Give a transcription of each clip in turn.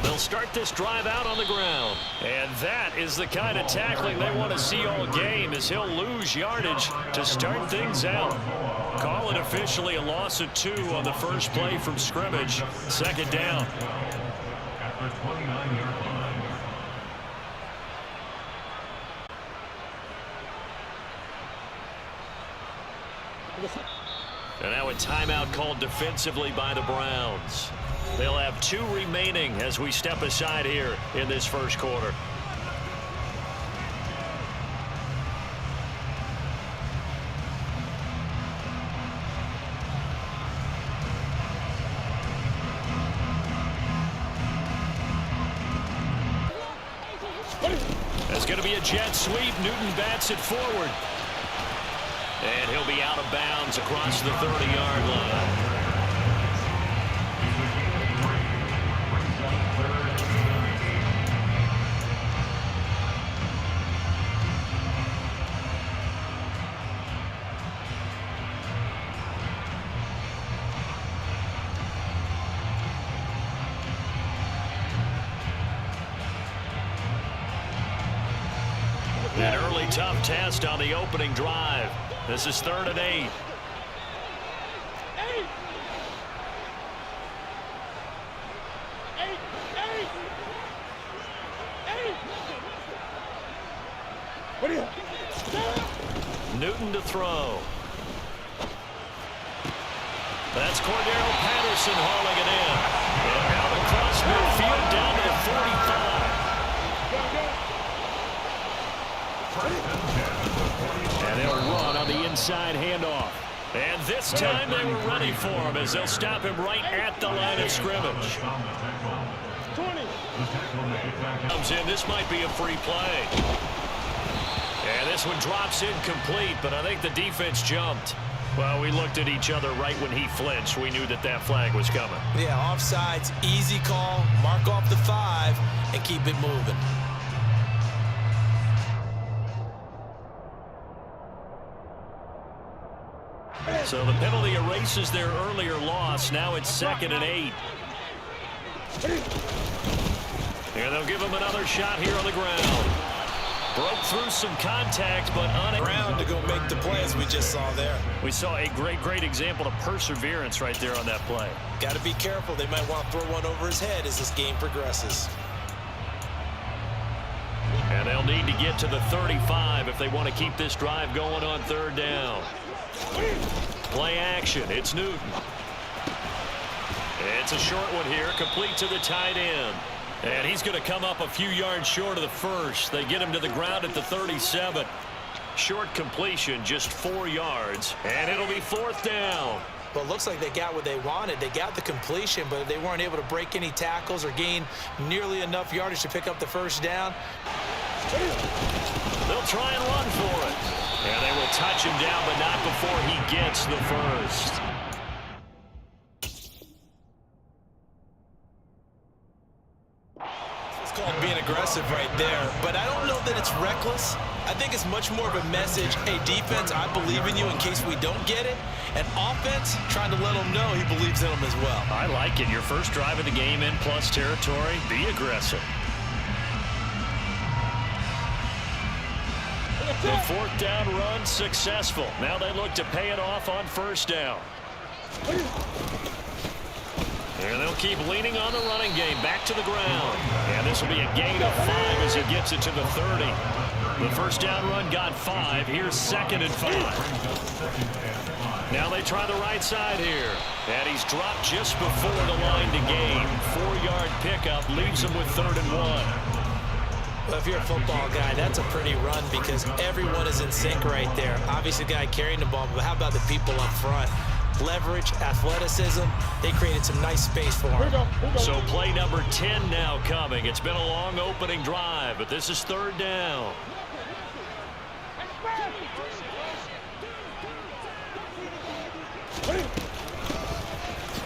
They'll start this drive out on the ground. And that is the kind of tackling they want to see all game, as he'll lose yardage to start things out. Call it officially a loss of 2 on the first play from scrimmage. Second down. And now a timeout called defensively by the Browns. They'll have 2 remaining as we step aside here in this first quarter. It's going to be a jet sweep. Newton bats it forward. And he'll be out of bounds across the 30-yard line. An early tough test on the opening drive. This is 3rd and 8. Newton to throw. That's Cordero Patterson hauling it in. And out across midfield down to the 45. And they'll run on the inside handoff. And this time they were ready for him, as they'll stop him right at the line of scrimmage. Comes in. This might be a free play. And this one drops incomplete, but I think the defense jumped. Well, we looked at each other right when he flinched. We knew that that flag was coming. Yeah, offsides, easy call. Mark off the 5 and keep it moving. So the penalty erases their earlier loss. Now it's 2nd and 8. And they'll give him another shot here on the ground. Broke through some contact, but on it. Ground to go make the play, as we just saw there. We saw a great example of perseverance right there on that play. Got to be careful. They might want to throw one over his head as this game progresses. And they'll need to get to the 35 if they want to keep this drive going on 3rd down. Play action. It's Newton. It's a short one here, complete to the tight end. And he's going to come up a few yards short of the first. They get him to the ground at the 37. Short completion, just 4 yards. And it'll be 4th down. Well, it looks like they got what they wanted. They got the completion, but they weren't able to break any tackles or gain nearly enough yardage to pick up the first down. They'll try and run for it. And they will touch him down, but not before he gets the first. It's called being aggressive right there, but I don't know that it's reckless. I think it's much more of a message, hey, defense, I believe in you in case we don't get it. And offense, trying to let them know he believes in them as well. I like it. Your first drive of the game in plus territory, be aggressive. The 4th down run successful. Now they look to pay it off on 1st down. And they'll keep leaning on the running game back to the ground. And this will be a gain of 5 as he gets it to the 30. The 1st down run got 5. Here's 2nd and 5. Now they try the right side here. And he's dropped just before the line to gain. 4-yard pickup leaves him with 3rd and 1. Well, if you're a football guy, that's a pretty run because everyone is in sync right there. Obviously, the guy carrying the ball, but how about the people up front? Leverage, athleticism, they created some nice space for him. So play number 10 now coming. It's been a long opening drive, but this is 3rd down.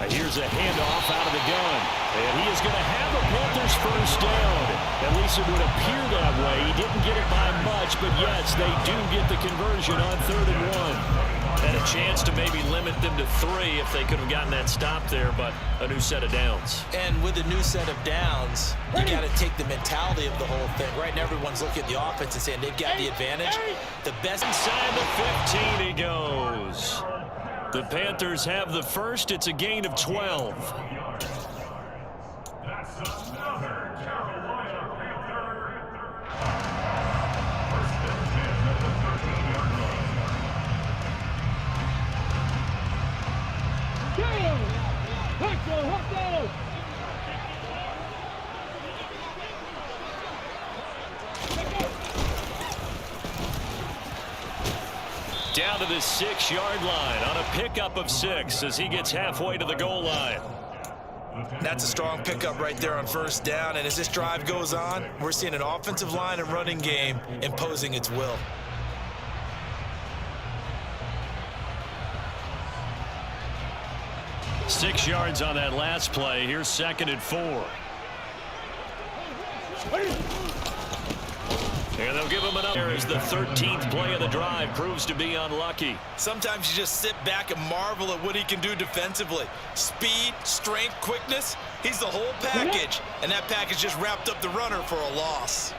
Here's a handoff out of the gun. And he is going to have the Panthers first down. At least it would appear that way. He didn't get it by much, but yes, they do get the conversion on 3rd and 1. Had a chance to maybe limit them to 3 if they could have gotten that stop there, but a new set of downs. And with a new set of downs, you got to take the mentality of the whole thing. Right now, everyone's looking at the offense and saying they've got the advantage. The best inside the 15 he goes. The Panthers have the first. It's a gain of 12. That's another Carolina Panther. First and 10 at the 13-yard line. Down to the 6-yard line on a pickup of 6 as he gets halfway to the goal line. That's a strong pickup right there on first down, and as this drive goes on, we're seeing an offensive line and running game imposing its will. Six yards on that last play. Here's 2nd and 4. And they'll give him another as the 13th play of the drive proves to be unlucky. Sometimes you just sit back and marvel at what he can do defensively. Speed, strength, quickness, he's the whole package. And that package just wrapped up the runner for a loss.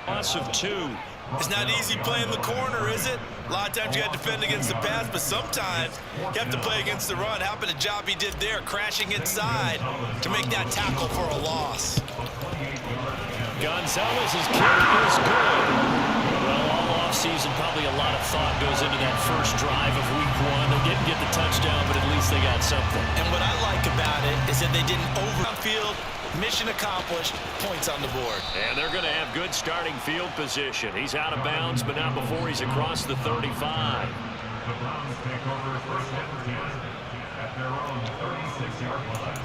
Loss of 2. It's not easy playing the corner, is it? A lot of times you got to defend against the pass, but sometimes you have to play against the run. How about the job he did there, crashing inside to make that tackle for a loss? Gonzalez's kick is good. Well, all offseason, probably a lot of thought goes into that first drive of week 1. They didn't get the touchdown, but at least they got something. And what I like about it is that they didn't overfield. Mission accomplished, points on the board. And they're going to have good starting field position. He's out of bounds, but not before he's across the 35. The Browns take over first and 10 at their own 36-yard line.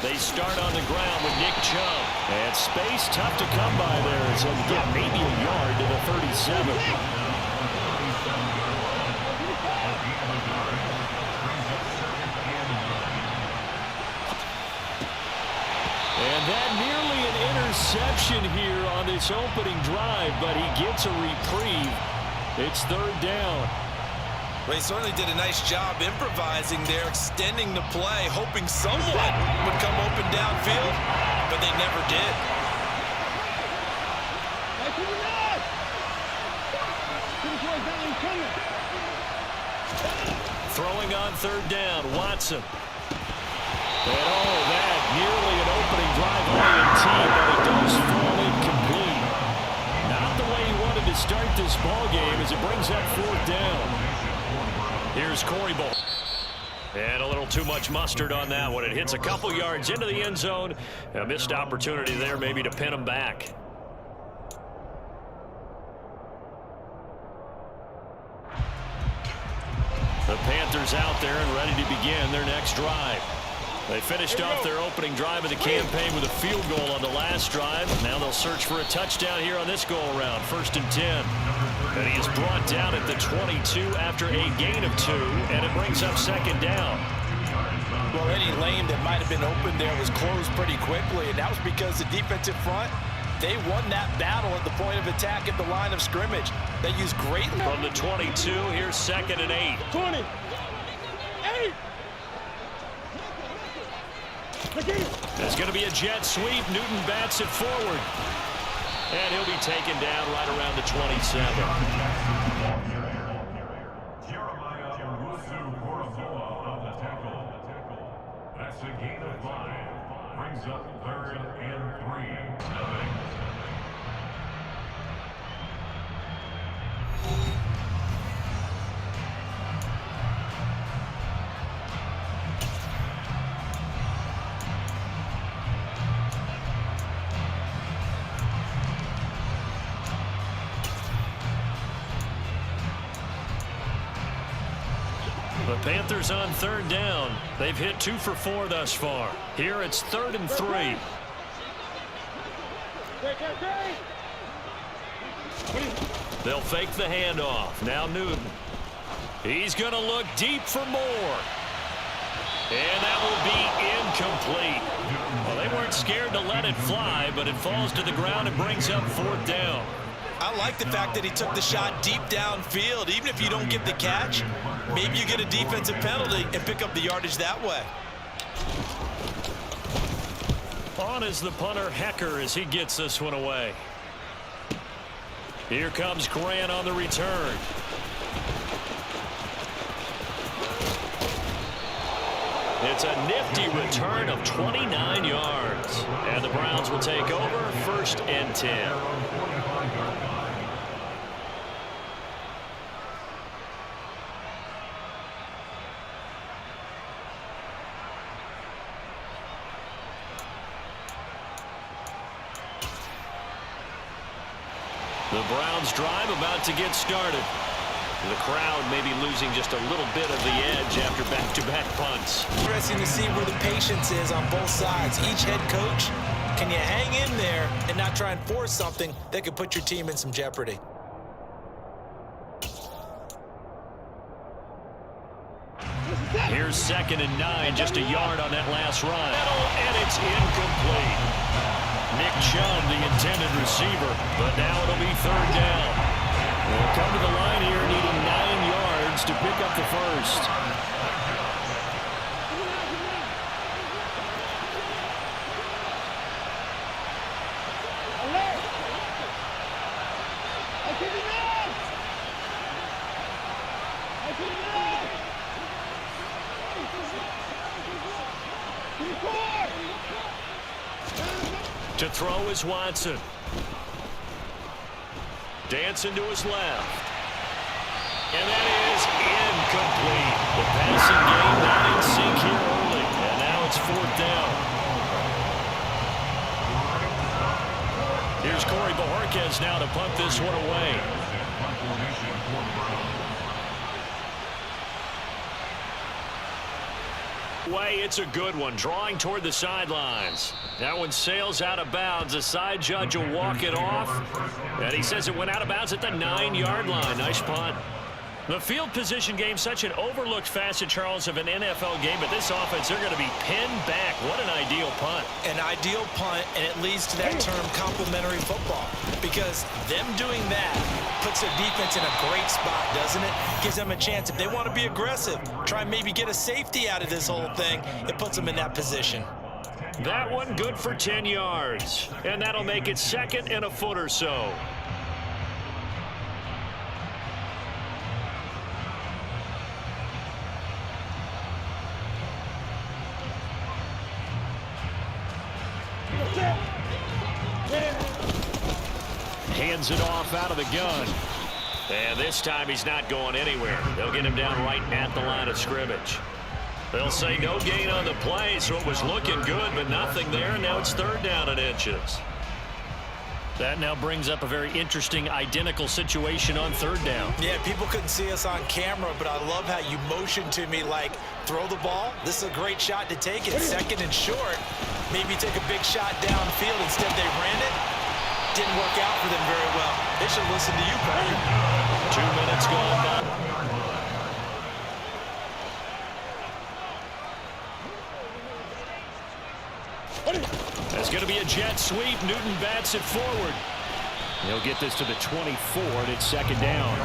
They start on the ground with Nick Chubb. And space tough to come by there as he'll get maybe a yard to the 37. And that nearly an interception here on this opening drive, but he gets a reprieve. It's 3rd down. Well, he certainly did a nice job improvising there, extending the play, hoping someone would come open downfield, but they never did. Throwing on 3rd down, Watson. And oh, that nearly an opening drive INT, but it does fall incomplete. Not the way he wanted to start this ball game as it brings up 4th down. Here's Corey Bull. And a little too much mustard on that one. It hits a couple yards into the end zone. A missed opportunity there maybe to pin him back. The Panthers out there and ready to begin their next drive. They finished off their opening drive of the campaign with a field goal on the last drive. Now they'll search for a touchdown here on this go-around. 1st and 10. And he is brought down at the 22 after a gain of 2, and it brings up 2nd down. Well, any lane that might have been open there was closed pretty quickly, and that was because the defensive front, they won that battle at the point of attack at the line of scrimmage. They used great. From the 22, here's 2nd and 8. 20. 8. There's going to be a jet sweep. Newton bats it forward. And he'll be taken down right around the 27. That's a gain of 5. Brings up 3rd and 3. The Panthers on third down. They've hit 2 for 4 thus far. Here it's 3rd and 3. They'll fake the handoff. Now Newton. He's going to look deep for more. And that will be incomplete. Well, they weren't scared to let it fly, but it falls to the ground and brings up 4th down. I like the fact that he took the shot deep downfield. Even if you don't get the catch, maybe you get a defensive penalty and pick up the yardage that way. On is the punter, Hecker, as he gets this one away. Here comes Grant on the return. It's a nifty return of 29 yards. And the Browns will take over 1st and 10. The Browns drive about to get started. The crowd may be losing just a little bit of the edge after back-to-back punts. Interesting to see where the patience is on both sides. Each head coach, can you hang in there and not try and force something that could put your team in some jeopardy? Here's 2nd and 9, just a yard on that last run. And it's incomplete. Nick Chubb, the intended receiver, but now it'll be 3rd down. They'll come to the line here needing 9 yards to pick up the first. To throw is Watson. Dancing to his left. And that is incomplete. The passing game not in sync here early. And now it's 4th down. Here's Corey Bojorquez now to punt this one away. It's a good one, drawing toward the sidelines. That one sails out of bounds. The side judge will walk it off. And he says it went out of bounds at the 9-yard line. Nice punt. The field position game, such an overlooked facet, Charles, of an NFL game, but this offense, they're going to be pinned back. What an ideal punt. An ideal punt, and it leads to that term complementary football, because them doing that puts their defense in a great spot, doesn't it? Gives them a chance. If they want to be aggressive, try and maybe get a safety out of this whole thing, it puts them in that position. That one good for 10 yards, and that'll make it 2nd and a foot or so. Hands it off out of the gun. And this time he's not going anywhere. They'll get him down right at the line of scrimmage. They'll say no gain on the play, so it was looking good, but nothing there, and now it's 3rd down and inches. That now brings up a very interesting identical situation on 3rd down. Yeah, people couldn't see us on camera, but I love how you motioned to me like, throw the ball. This is a great shot to take it. 2nd and short. Maybe take a big shot downfield. Instead, they ran it. Didn't work out for them very well. They should listen to you, Parker. 2 minutes gone by. That's going to be a jet sweep. Newton bats it forward. He'll get this to the 24, and it's 2nd down.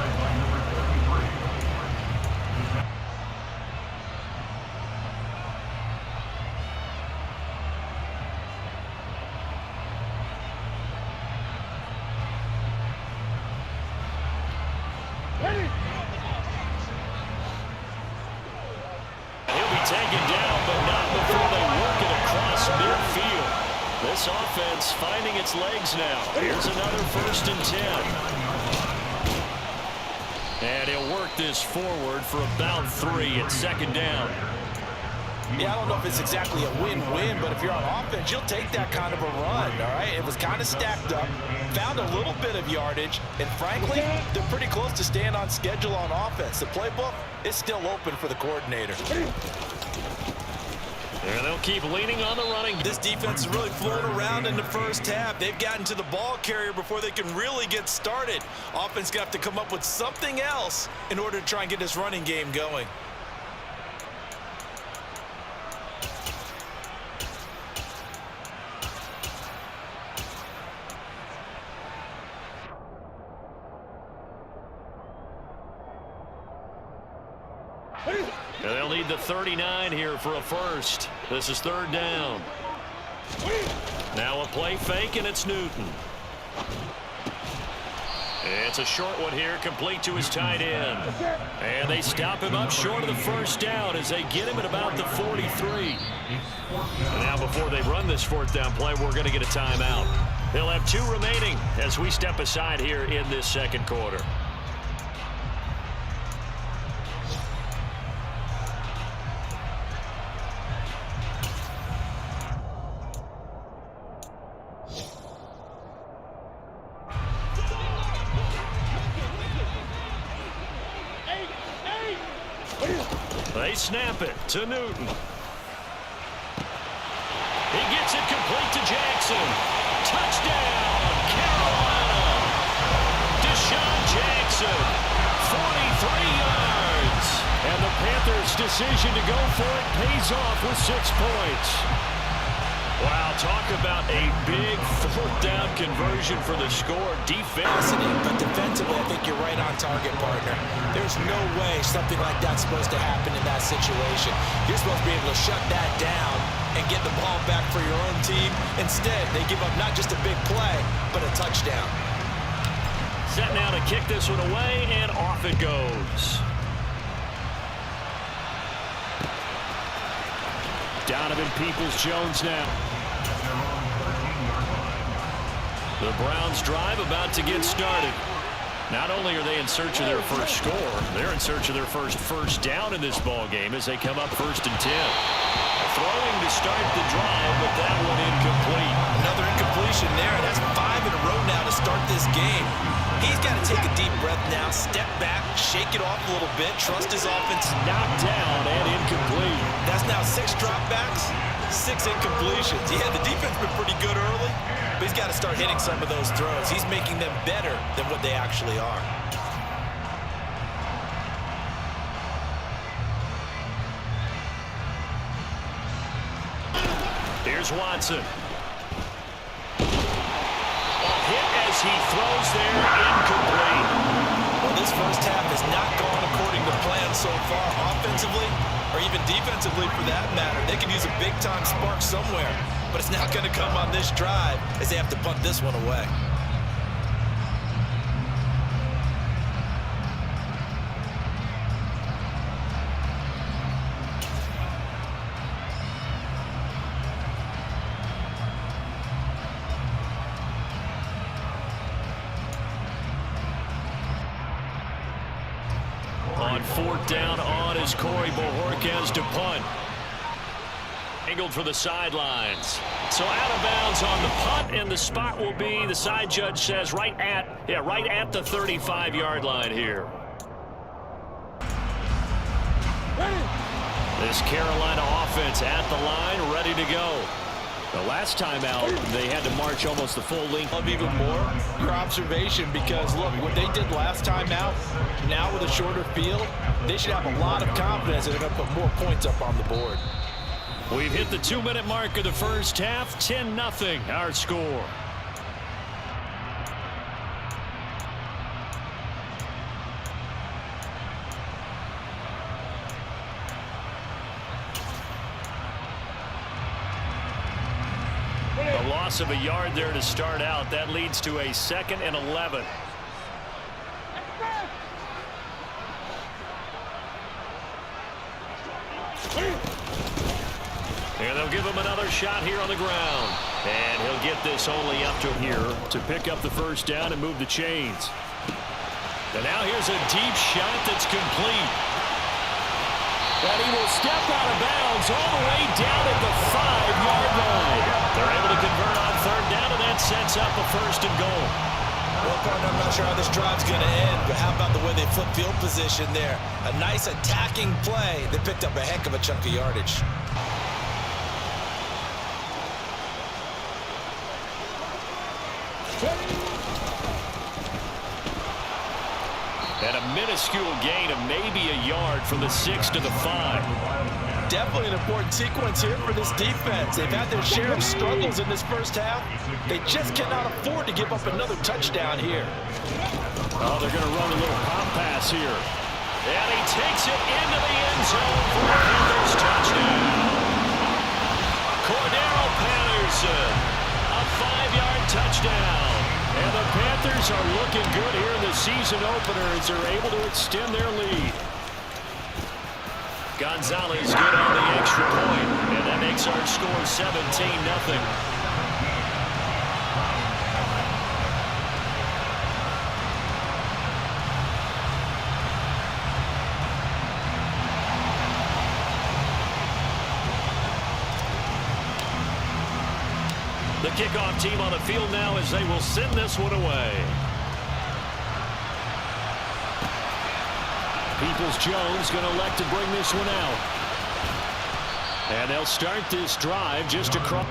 Taken down, but not before they work it across midfield. This offense finding its legs now. Here's another 1st and 10. And he'll work this forward for about 3 at 2nd down. Yeah, I don't know if it's exactly a win-win, but if you're on offense, you'll take that kind of a run, all right? It was kind of stacked up, found a little bit of yardage, and frankly, they're pretty close to staying on schedule on offense. The playbook is still open for the coordinator. And they'll keep leaning on the running. This defense is really flown around in the first half. They've gotten to the ball carrier before they can really get started. Offense got to come up with something else in order to try and get this running game going. And they'll need the 39 here for a first. This is third down. Now a play fake, and it's Newton. It's a short one here, complete to his tight end. And they stop him up short of the first down as they get him at about the 43. And now before they run this fourth down play, we're going to get a timeout. They'll have 2 remaining as we step aside here in this second quarter. They snap it to Newton. He gets it complete to Jackson. Touchdown, Carolina. Deshaun Jackson, 43 yards. And the Panthers' decision to go for it pays off with 6 points. Wow, talk about a big fourth down conversion for the score. Defense. But defensively, I think you're right on target, partner. There's no way something like that's supposed to happen in that situation. You're supposed to be able to shut that down and get the ball back for your own team. Instead, they give up not just a big play, but a touchdown. Set now to kick this one away, and off it goes. Donovan Peoples-Jones now. The Browns drive about to get started. Not only are they in search of their first score, they're in search of their first down in this ball game as they come up 1st and 10. Throwing to start the drive, but that one incomplete. Another incompletion there, and that's 5 in a row now to start this game. He's got to take a deep breath now, step back, shake it off a little bit, trust his offense. Knocked down and incomplete. That's now 6 dropbacks, 6 incompletions. Yeah, the defense has been pretty good early, but he's got to start hitting some of those throws. He's making them better than what they actually are. Here's Watson. Hit as he throws there, incomplete. Well, this first half has not gone according to plan so far, offensively or even defensively for that matter. They could use a big-time spark somewhere, but it's not going to come on this drive as they have to punt this one away. On 4th down on is Corey Bojorquez to punt. Angled for the sidelines. So out of bounds on the punt, and the spot will be, the side judge says, right at the 35-yard line here. This Carolina offense at the line, ready to go. The last time out, they had to march almost the full length. Love even more your observation, because look, what they did last time out, now with a shorter field, they should have a lot of confidence that they're going to put more points up on the board. We've hit the 2-minute mark of the first half, 10-0 our score. A loss of a yard there to start out. That leads to a 2nd and 11. And they'll give him another shot here on the ground. And he'll get this only up to here to pick up the first down and move the chains. And now here's a deep shot that's complete. And he will step out of bounds all the way down at the 5-yard line. They're able to convert on third down, and that sets up a first and goal. Well, partner, I'm not sure how this drive's going to end, but how about the way they flip field position there? A nice attacking play. They picked up a heck of a chunk of yardage. And a minuscule gain of maybe a yard from the 6 to the 5. Definitely an important sequence here for this defense. They've had their share of struggles in this first half. They just cannot afford to give up another touchdown here. Oh, they're going to run a little pop pass here. And he takes it into the end zone for a Panthers touchdown. Cordero Patterson, a 5-yard touchdown. And the Panthers are looking good here in the season opener as they're able to extend their lead. Gonzalez good on the extra point, and that makes our score 17-0. The kickoff team on the field now as they will send this one away. Peoples-Jones going to elect to bring this one out. And they'll start this drive just across.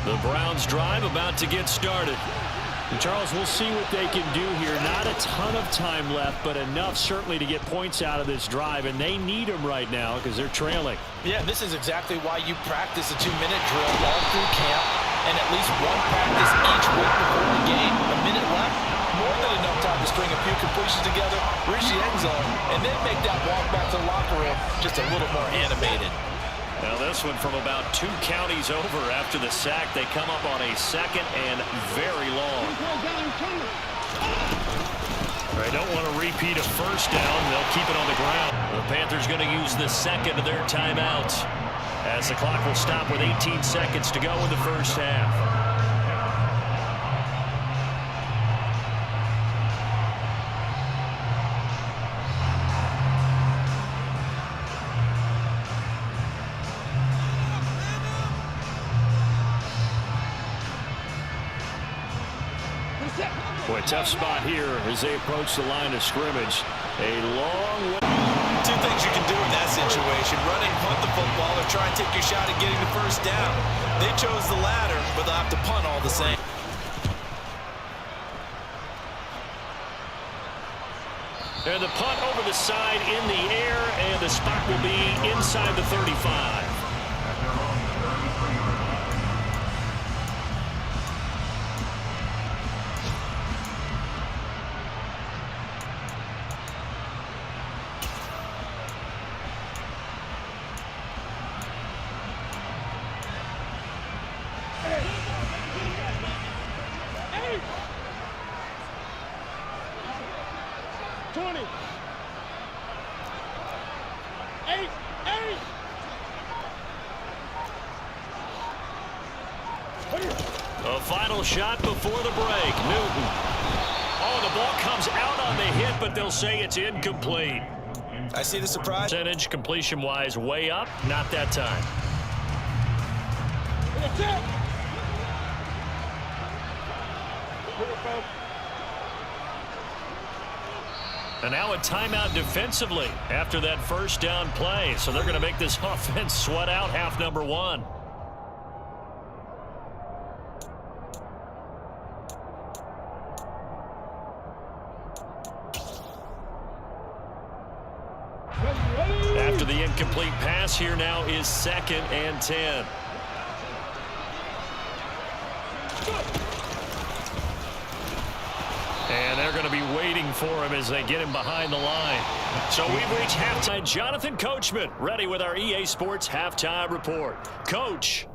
The Browns drive about to get started. And Charles, we'll see what they can do here. Not a ton of time left, but enough certainly to get points out of this drive, and they need them right now because they're trailing. Yeah, this is exactly why you practice a 2-minute drill all through camp and at least one practice each week before the game. A minute left, more than enough time to string a few completions together, reach the end zone, and then make that walk back to the locker room just a little more animated. Now this one from about 2 counties over after the sack. They come up on a second and very long. They don't want to repeat a first down. They'll keep it on the ground. The Panthers going to use the second of their timeouts as the clock will stop with 18 seconds to go in the first half. Boy, tough spot here as they approach the line of scrimmage. A long way. 2 things you can do in that situation: run and punt the football, or try and take your shot at getting the first down. They chose the latter, but they'll have to punt all the same. And the punt over the side in the air, and the spot will be inside the 35. A final shot before the break. Newton. Oh, the ball comes out on the hit, but they'll say it's incomplete. I see the surprise. Percentage completion-wise way up. Not that time. And now a timeout defensively after that first down play. So they're going to make this offense sweat out half number 1. After the incomplete pass, here now is 2nd and 10. And they're going to be waiting for him as they get him behind the line. So we've reached halftime. Jonathan Coachman ready with our EA Sports halftime report. Coach.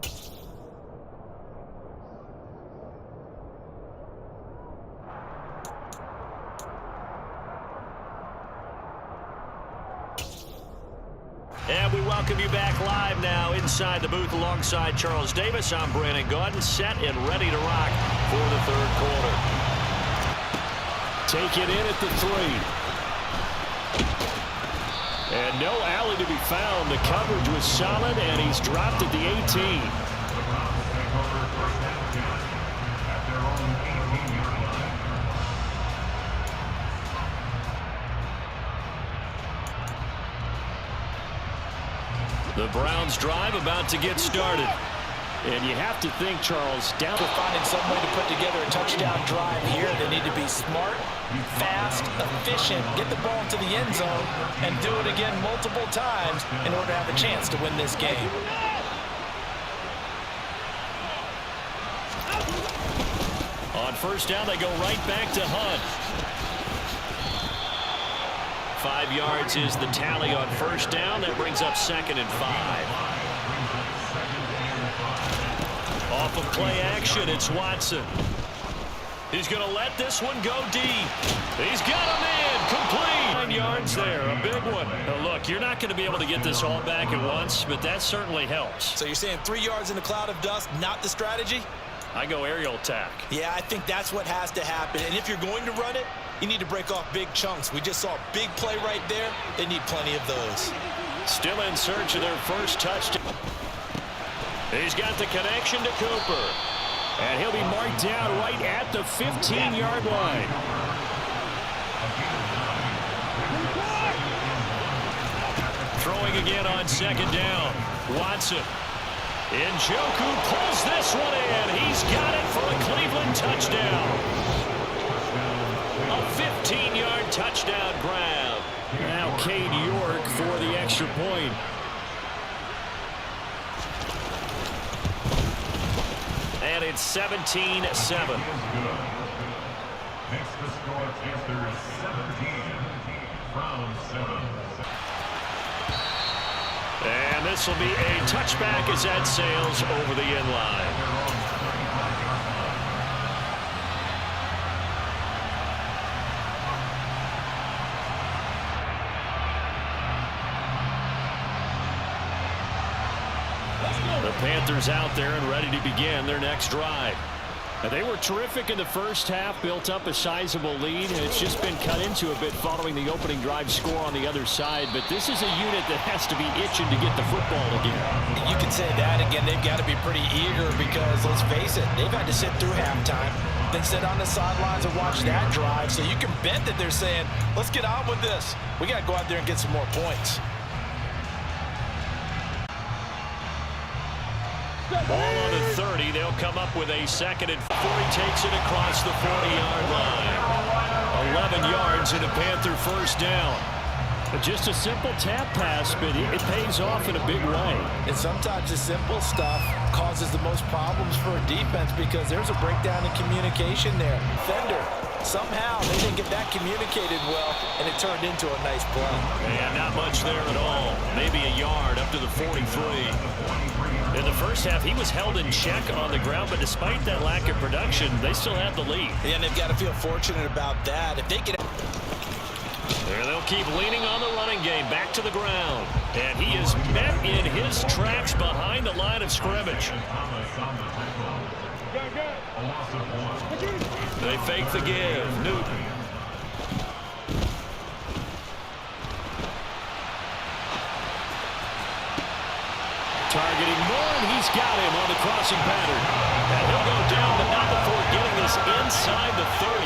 And we welcome you back live now inside the booth alongside Charles Davis. I'm Brandon Gaudin, set and ready to rock for the third quarter. Take it in at the 3. And no alley to be found. The coverage was solid, and he's dropped at the 18. The Browns drive about to get started. And you have to think, Charles, down. They're finding some way to put together a touchdown drive here. They need to be smart, fast, efficient, get the ball into the end zone, and do it again multiple times in order to have a chance to win this game. On first down, they go right back to Hunt. 5 yards is the tally on first down. That brings up 2nd and 5. Off of play action, it's Watson. He's going to let this one go deep. He's got him in. Complete. 9 yards there. A big one. Now look, you're not going to be able to get this all back at once, but that certainly helps. So you're saying 3 yards in a cloud of dust, not the strategy? I go aerial attack. Yeah, I think that's what has to happen. And if you're going to run it, you need to break off big chunks. We just saw a big play right there. They need plenty of those. Still in search of their first touchdown. He's got the connection to Cooper. And he'll be marked down right at the 15-yard line. Throwing again on second down. Watson. Njoku pulls this one in. He's got it for a Cleveland touchdown. A 15-yard touchdown grab. Now Cade York for the extra point. And it's 17-7. Makes the score Panthers 17 from 7. And this will be a touchback as that sails over the end line. The Panthers out there and ready to begin their next drive. Now, they were terrific in the first half, built up a sizable lead, and it's just been cut into a bit following the opening drive score on the other side. But this is a unit that has to be itching to get the football again. You can say that again. They've got to be pretty eager because, let's face it, they've had to sit through halftime, then sit on the sidelines and watch that drive. So you can bet that they're saying, let's get on with this. We got to go out there and get some more points. Ball on the 30. They'll come up with a 2nd and 4. He takes it across the 40-yard line. 11 yards and a Panther first down. But just a simple tap pass, but it pays off in a big way. And sometimes the simple stuff causes the most problems for a defense because there's a breakdown in communication there. Fender, somehow they didn't get that communicated well, and it turned into a nice play. Yeah, not much there at all. Maybe a yard up to the 43. In the first half, he was held in check on the ground, but despite that lack of production, they still have the lead. Yeah, and they've got to feel fortunate about that. If they get... And they'll keep leaning on the running game back to the ground. And he is met in his tracks behind the line of scrimmage. They fake the give. Newton. Targeting Moore, and he's got him on the crossing pattern. And he'll go down, but not before getting this inside the 30.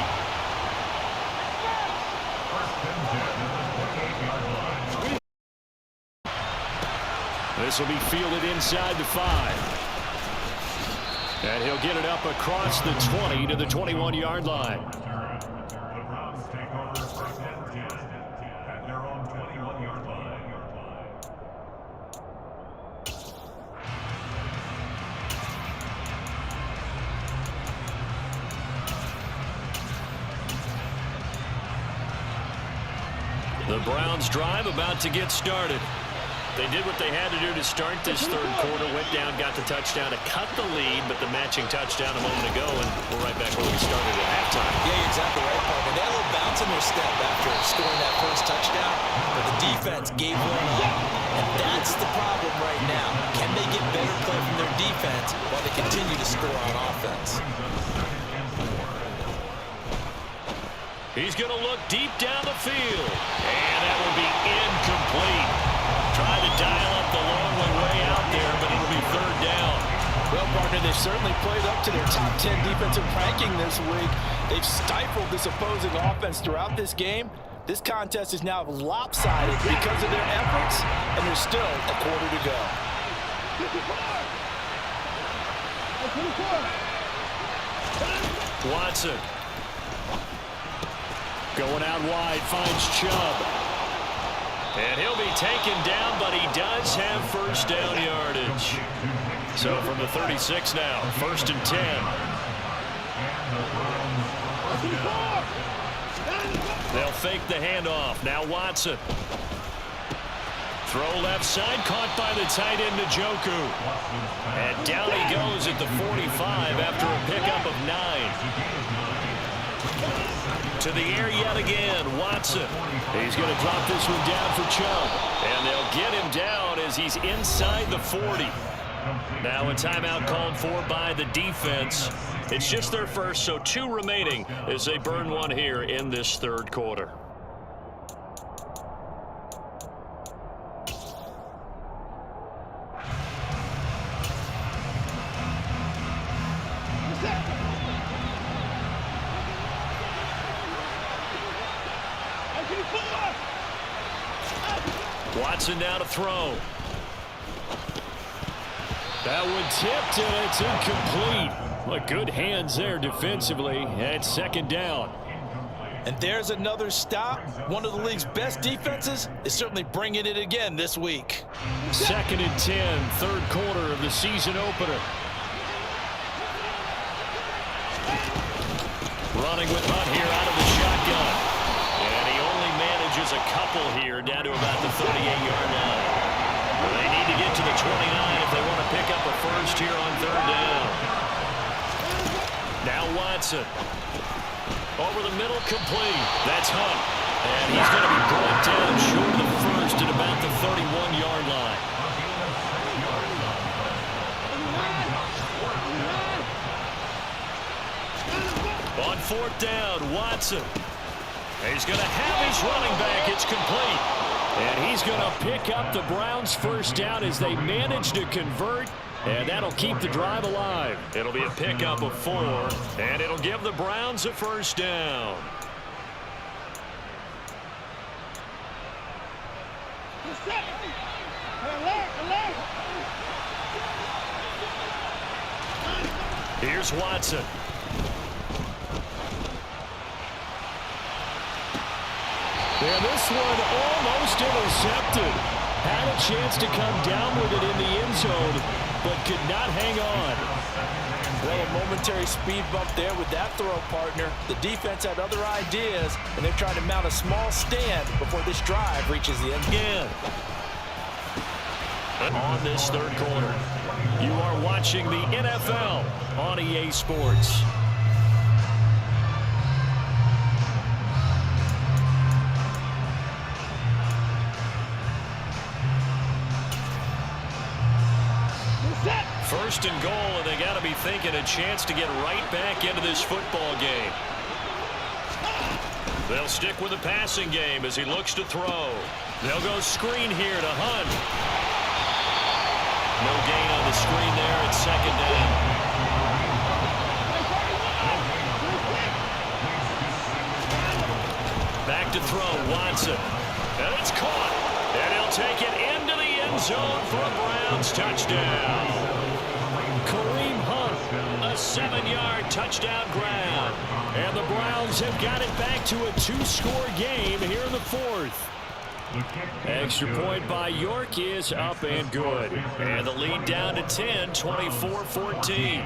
This will be fielded inside the 5. And he'll get it up across the 20 to the 21-yard line. The Browns take over first and 10 at their own 21-yard line. The Browns drive about to get started. They did what they had to do to start this third quarter. Went down, got the touchdown to cut the lead, but the matching touchdown a moment ago, and we're right back where we started at halftime. Yeah, you're exactly right, Parker. They had a little bounce in their step after scoring that first touchdown, but the defense gave one up. And that That's the problem right now. Can they get better play from their defense while they continue to score on offense? He's going to look deep down the field. And that will be incomplete. Trying to dial up the long way out there, but it'll be third down. Well, partner, they've certainly played up to their top 10 defensive ranking this week. They've stifled this opposing offense throughout this game. This contest is now lopsided because of their efforts, and there's still a quarter to go. Watson. Going out wide, finds Chubb. And he'll be taken down, but he does have first down yardage. So from the 36 now, 1st and 10. They'll fake the handoff. Now Watson. Throw left side, caught by the tight end Njoku. And down he goes at the 45 after a pickup of 9. To the air yet again, Watson. He's going to drop this one down for Chubb. And they'll get him down as he's inside the 40. Now a timeout called for by the defense. It's just their first, so 2 remaining as they burn one here in this third quarter. Watson now to throw. That one tipped, and it's incomplete. Well, good hands there defensively, and 2nd down. And there's another stop. One of the league's best defenses is certainly bringing it again this week. 2nd and 10, third quarter of the season opener. Running with Hunt here out of the shotgun. And he only manages a couple here down to about the 38-yard line. They need to get to the 29 if they want to pick up a first here on 3rd down. Now Watson. Over the middle, complete. That's Hunt. And he's going to be brought down short of the first at about the 31-yard line. On 4th down, Watson. He's going to have his running back. It's complete. And he's going to pick up the Browns' first down as they manage to convert. And that'll keep the drive alive. It'll be a pickup of 4. And it'll give the Browns a first down. Here's Watson. And this one almost intercepted. Had a chance to come down with it in the end zone, but could not hang on. Well, a momentary speed bump there with that throw, partner. The defense had other ideas, and they're trying to mount a small stand before this drive reaches the end. Again. On this third quarter, you are watching the NFL on EA Sports. First and goal, and they got to be thinking a chance to get right back into this football game. They'll stick with the passing game as he looks to throw. They'll go screen here to Hunt. No gain on the screen there. It's 2nd down. Back to throw, Watson. And it's caught. And he'll take it into the end zone for a Browns touchdown. Kareem Hunt, a 7-yard touchdown grab. And the Browns have got it back to a 2-score game here in the 4th. Extra point by York is up and good. And the lead down to 10, 24-14.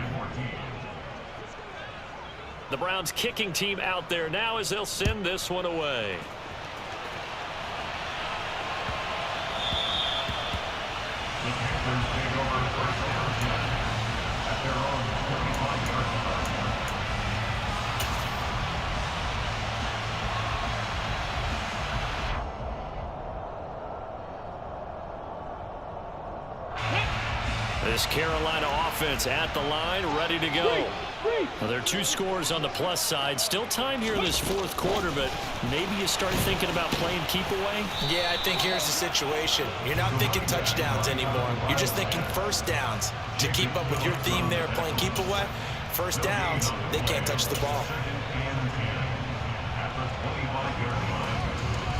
The Browns kicking team out there now as they'll send this one away. This Carolina offense at the line, ready to go. Well, there are 2 scores on the plus side. Still time here in this fourth quarter, but maybe you start thinking about playing keep away? Yeah, I think here's the situation. You're not thinking touchdowns anymore. You're just thinking first downs. To keep up with your theme there, playing keep away, first downs, they can't touch the ball.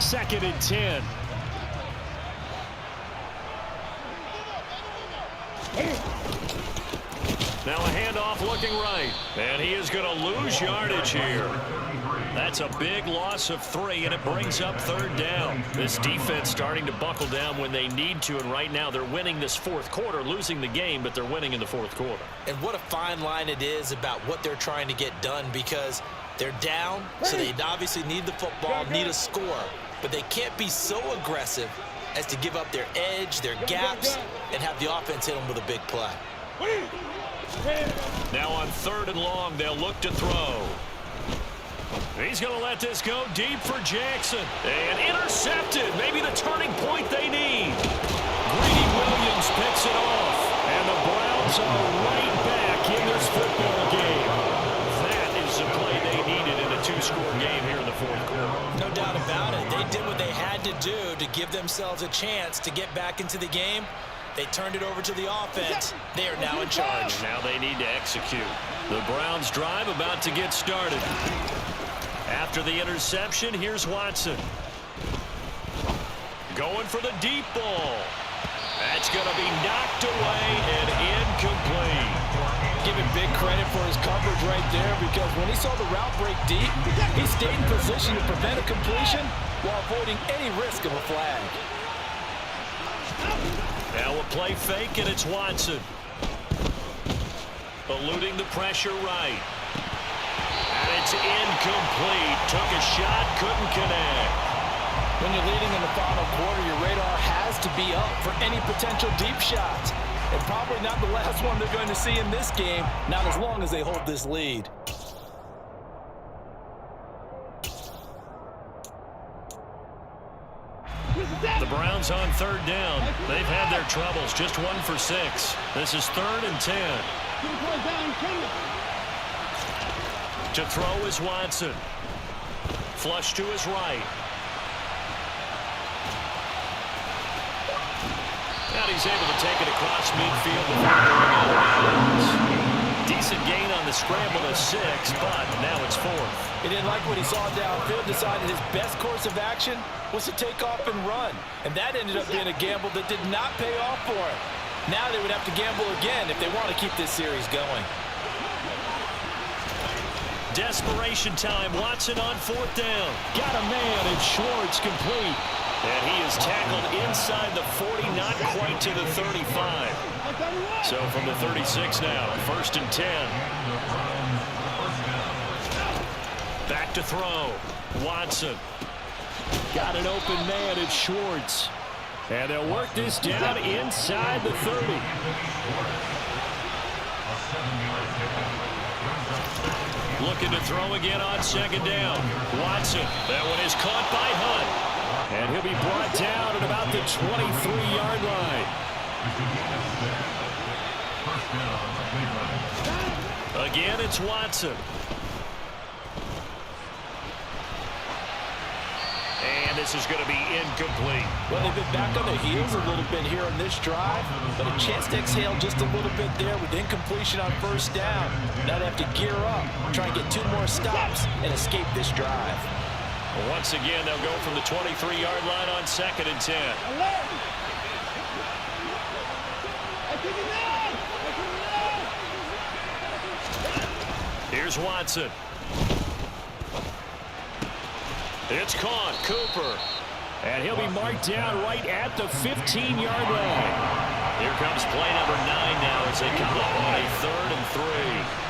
2nd and 10. Now a handoff looking right. And he is going to lose yardage here. That's a big loss of 3, and it brings up 3rd down. This defense starting to buckle down when they need to, and right now they're winning this fourth quarter, losing the game, but they're winning in the fourth quarter. And what a fine line it is about what they're trying to get done, because they're down, so they obviously need the football, need a score, but they can't be so aggressive as to give up their edge, their gaps, and have the offense hit them with a big play. Now on 3rd and long, they'll look to throw. He's going to let this go deep for Jackson. And intercepted. Maybe the turning point they need. Greedy Williams picks it off. And the Browns are right back in this football game. That is the play they needed in a 2-score game here in the fourth quarter. No doubt about it. They did what they had to do to give themselves a chance to get back into the game. They turned it over to the offense. They are now in charge. Now they need to execute. The Browns drive about to get started. After the interception, here's Watson. Going for the deep ball. That's going to be knocked away and incomplete. Give him big credit for his coverage right there, because when he saw the route break deep, he stayed in position to prevent a completion while avoiding any risk of a flag. Now a play fake, and it's Watson. Eluding the pressure right. And it's incomplete. Took a shot, couldn't connect. When you're leading in the final quarter, your radar has to be up for any potential deep shots. And probably not the last one they're going to see in this game, not as long as they hold this lead. The Browns on 3rd down. They've had their troubles. Just 1 for 6. This is 3rd and 10. To throw is Watson. Flush to his right. And he's able to take it across midfield before going out of bounds. Decent gain on the scramble of 6, but now it's 4th. He didn't like what he saw downfield, decided his best course of action was to take off and run. And that ended up being a gamble that did not pay off for him. Now they would have to gamble again if they want to keep this series going. Desperation time. Watson on 4th down. Got a man, and Schwartz complete. And he is tackled inside the 40, not quite to the 35. So from the 36 now, 1st and 10. Back to throw. Watson. Got an open man, it's Schwartz. And they'll work this down inside the 30. Looking to throw again on 2nd down. Watson. That one is caught by Hunt. And he'll be brought down at about the 23-yard line. Again, it's Watson. And this is going to be incomplete. Well, they've been back on their heels a little bit here on this drive, but a chance to exhale just a little bit there with incompletion on 1st down. Now they have to gear up, try and get 2 more stops, and escape this drive. Once again, they'll go from the 23-yard line on 2nd and 10. Here's Watson. It's caught. Cooper. And he'll be marked down right at the 15-yard line. Here comes play number 9 now as they come up on a 3rd and 3.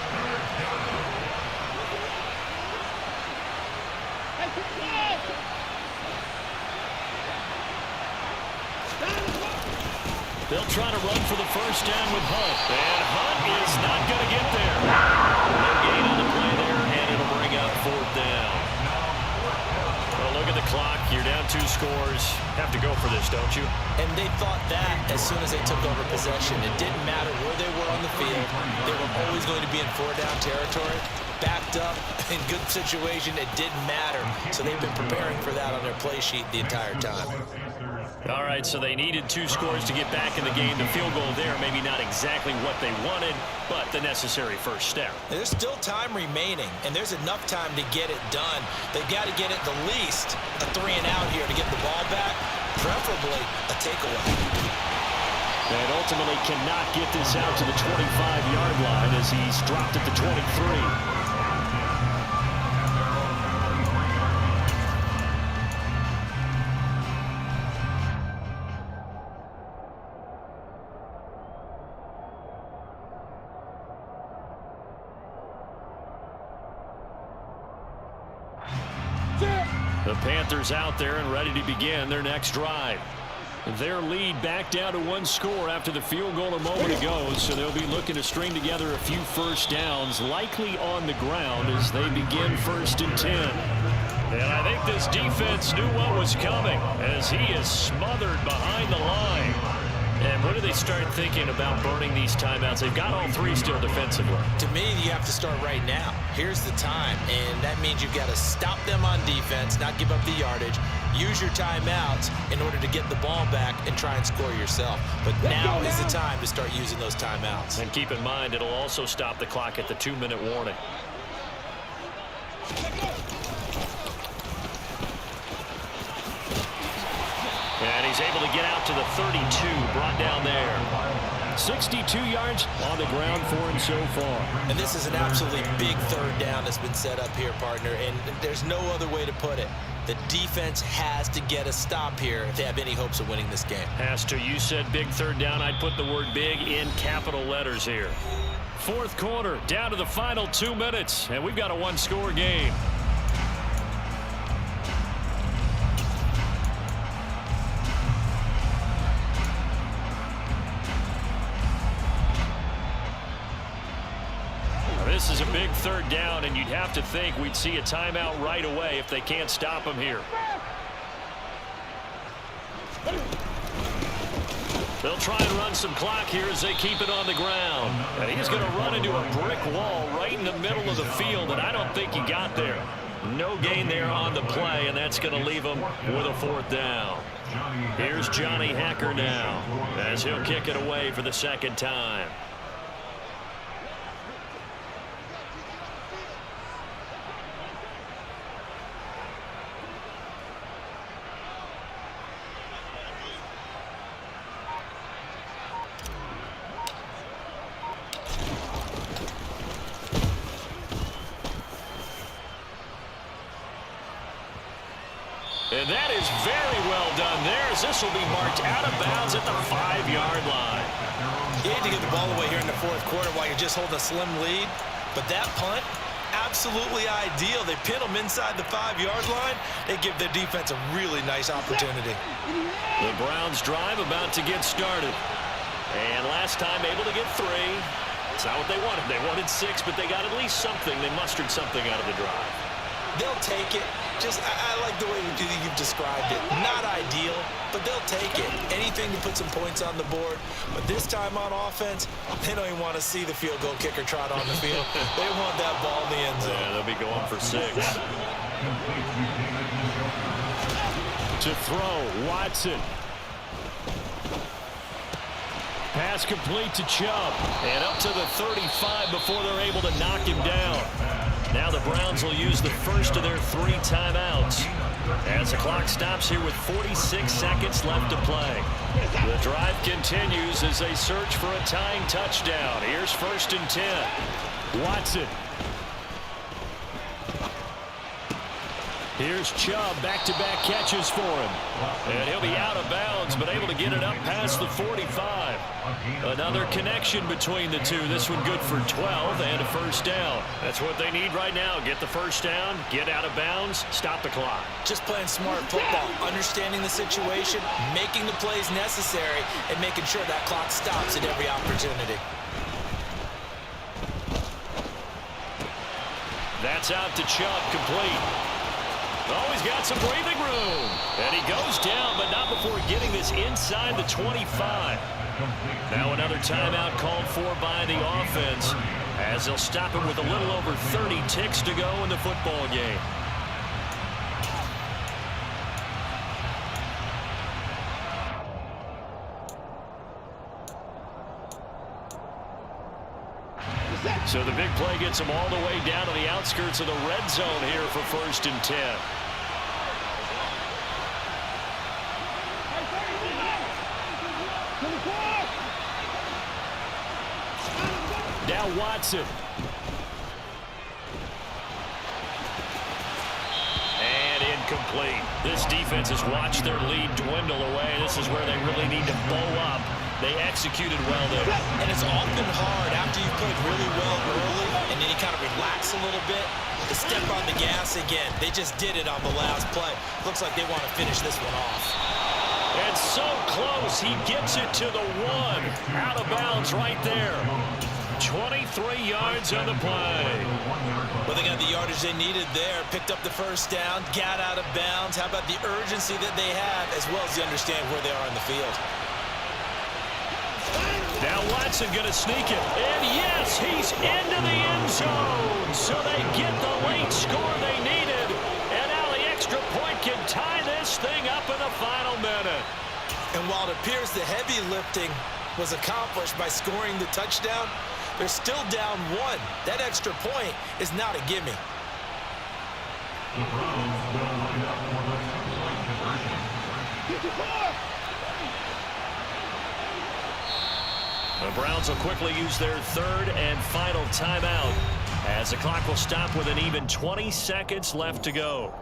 They'll try to run for the 1st down with Hunt. And Hunt is not going to get there. No gain on the play there, and it'll bring up 4th down. Well, look at the clock. You're down down 2 scores. Have to go for this, don't you? And they thought that as soon as they took over possession. It didn't matter where they were on the field. They were always going to be in 4-down territory. Backed up, in good situation, it didn't matter. So they've been preparing for that on their play sheet the entire time. All right, so they needed 2 scores to get back in the game. The field goal there, maybe not exactly what they wanted, but the necessary first step. There's still time remaining, and there's enough time to get it done. They've got to get it the least a 3-and-out here to get the ball back, preferably a takeaway. And ultimately cannot get this out to the 25-yard line as he's dropped at the 23. The Panthers out there and ready to begin their next drive. Their lead back down to 1 score after the field goal a moment ago, so they'll be looking to string together a few first downs, likely on the ground as they begin 1st and 10. And I think this defense knew what was coming as he is smothered behind the line. And when do they start thinking about burning these timeouts? They've got all 3 still defensively. To me, you have to start right now. Here's the time, and that means you've got to stop them on defense, not give up the yardage, use your timeouts in order to get the ball back and try and score yourself. But now is the time to start using those timeouts. And keep in mind, it'll also stop the clock at the 2-minute warning. And he's able to get out to the 32, brought down there. 62 yards on the ground for him so far. And this is an absolutely big 3rd down that's been set up here, partner, and there's no other way to put it. The defense has to get a stop here if they have any hopes of winning this game. Has to. You said big 3rd down. I'd put the word big in capital letters here. 4th quarter, down to the final 2 minutes, and we've got a 1-score game. This is a big 3rd down, and you'd have to think we'd see a timeout right away if they can't stop him here. They'll try and run some clock here as they keep it on the ground. And he's going to run into a brick wall right in the middle of the field, and I don't think he got there. No gain there on the play, and that's going to leave him with a 4th down. Here's Johnny Hacker now as he'll kick it away for the 2nd time. And that is very well done there as this will be marked out of bounds at the 5-yard line. You hate to get the ball away here in the 4th quarter while you're just holding a slim lead, but that punt, absolutely ideal. They pin them inside the 5-yard line. They give their defense a really nice opportunity. The Browns drive about to get started. And last time able to get 3. It's not what they wanted. They wanted 6, but they got at least something. They mustered something out of the drive. They'll take it. I like the way you've described it. Not ideal, but they'll take it. Anything to put some points on the board. But this time on offense, they don't even want to see the field goal kicker trot on the field. They want that ball in the end zone. Yeah, they'll be going for 6. To throw, Watson. Pass complete to Chubb. And up to the 35 before they're able to knock him down. Now the Browns will use the first of their 3 timeouts as the clock stops here with 46 seconds left to play. The drive continues as they search for a tying touchdown. Here's 1st and 10. Watson. Here's Chubb, back-to-back catches for him. And he'll be out of bounds, but able to get it up past the 45. Another connection between the two. This one good for 12 and a 1st down. That's what they need right now. Get the 1st down, get out of bounds, stop the clock. Just playing smart football, understanding the situation, making the plays necessary, and making sure that clock stops at every opportunity. That's out to Chubb, complete. Oh, he's got some breathing room. And he goes down, but not before getting this inside the 25. Now another timeout called for by the offense, as they'll stop him with a little over 30 ticks to go in the football game. So the big play gets them all the way down to the outskirts of the red zone here for 1st and 10. Now Watson. And incomplete. This defense has watched their lead dwindle away. This is where they really need to bow up. They executed well there. And it's often hard after you've played really well early and then you kind of relax a little bit to step on the gas again. They just did it on the last play. Looks like they want to finish this one off. And so close. He gets it to the 1. Out of bounds right there. 23 yards on the play. Well, they got the yardage they needed there. Picked up the first down. Got out of bounds. How about the urgency that they have as well as they understand where they are in the field. Now Watson going to sneak it. And yes, he's into the end zone. So they get the late score they needed. And now the extra point can tie this thing up in the final minute. And while it appears the heavy lifting was accomplished by scoring the touchdown, they're still down 1. That extra point is not a gimme. The Browns will line up for the two-point conversion. The Browns will quickly use their 3rd and final timeout as the clock will stop with an even 20 seconds left to go.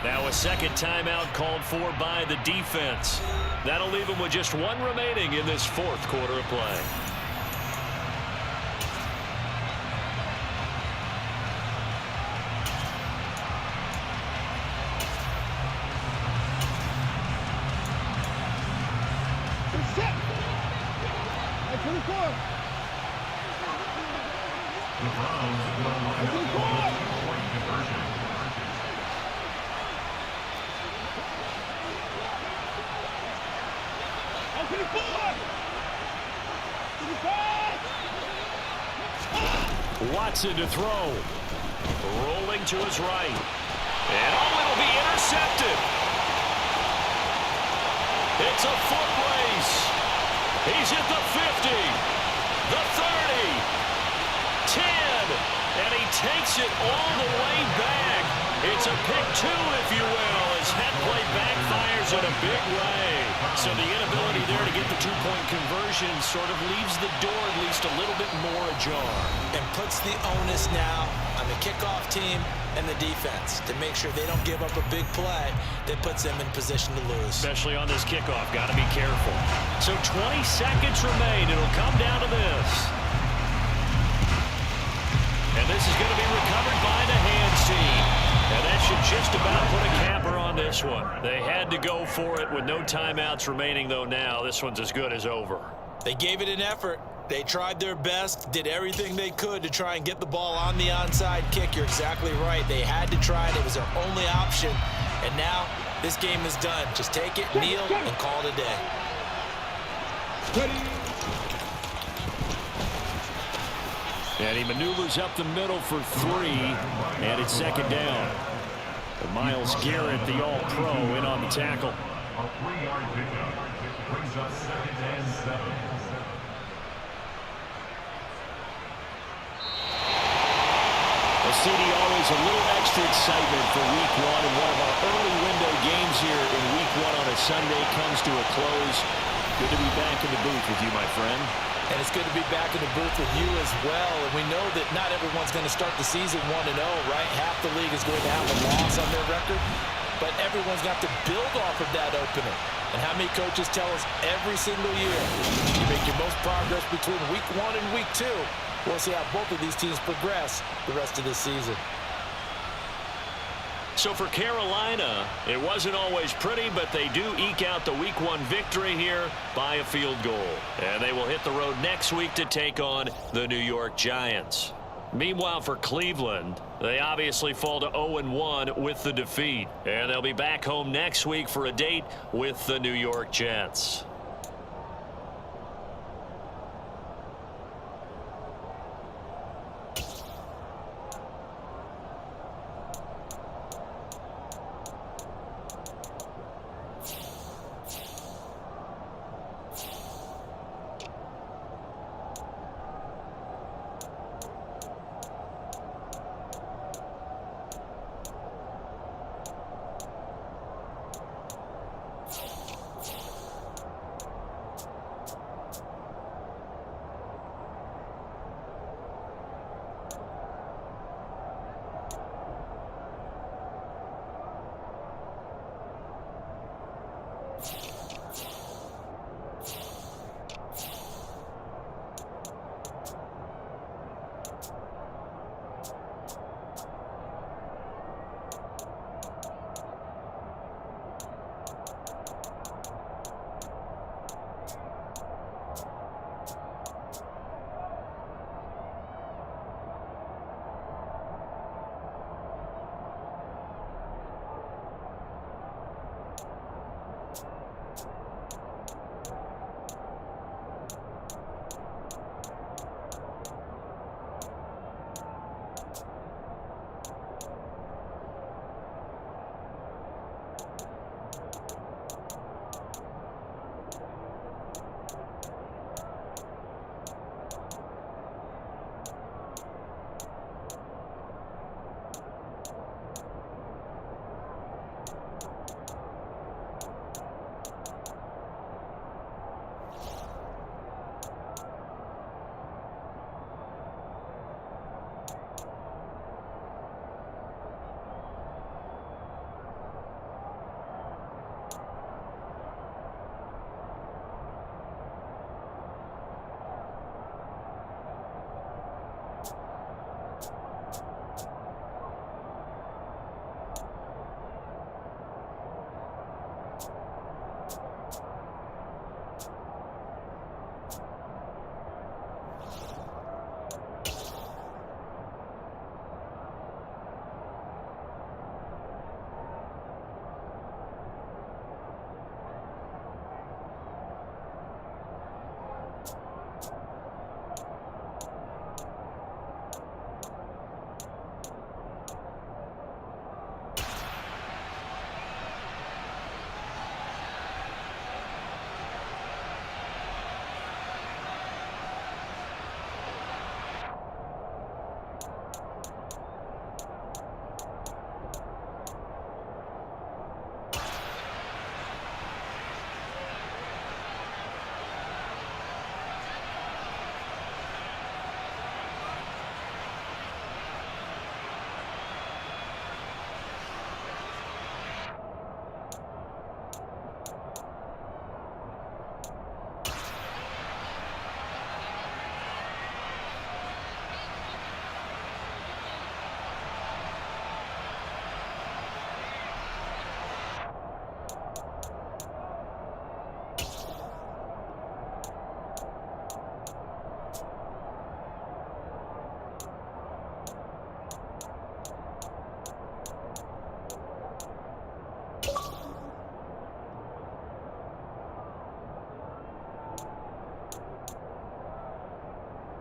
Now a second timeout called for by the defense. That'll leave them with just 1 remaining in this 4th quarter of play. The Browns will line up for the two-point conversion. Watson to throw. Rolling to his right. And it'll be intercepted. It's a foot race. He's at the 50, the 30, 10, and he takes it all the way back. It's a pick 2, if you will, as that play backfires in a big way. So the inability there to get the 2-point conversion sort of leaves the door at least a little bit more ajar. And puts the onus now on the kickoff team and the defense to make sure they don't give up a big play that puts them in position to lose. Especially on this kickoff. Got to be careful. So 20 seconds remain. It'll come down to this. And this is going to be recovered by the hands team. And that should just about put a capper on this one. They had to go for it with no timeouts remaining, though now. This one's as good as over. They gave it an effort. They tried their best, did everything they could to try and get the ball on the onside kick. You're exactly right. They had to try it. It was their only option. And now this game is done. Just take it, kneel, and call it a day. And he maneuvers up the middle for 3, and it's 2nd down. And Myles Garrett, the All-Pro, in on the tackle. A 3-yard pickup brings us 2nd and 7. Well, CD, always a little extra excitement for Week 1, and one of our early window games here in Week 1 on a Sunday comes to a close. Good to be back in the booth with you, my friend. And it's good to be back in the booth with you as well. And we know that not everyone's going to start the season 1-0, right? Half the league is going to have a loss on their record. But everyone's got to build off of that opener. And how many coaches tell us every single year, you make your most progress between Week 1 and Week 2. We'll see how both of these teams progress the rest of this season. So for Carolina, it wasn't always pretty, but they do eke out the Week 1 victory here by a field goal. And they will hit the road next week to take on the New York Giants. Meanwhile, for Cleveland, they obviously fall to 0-1 with the defeat. And they'll be back home next week for a date with the New York Jets.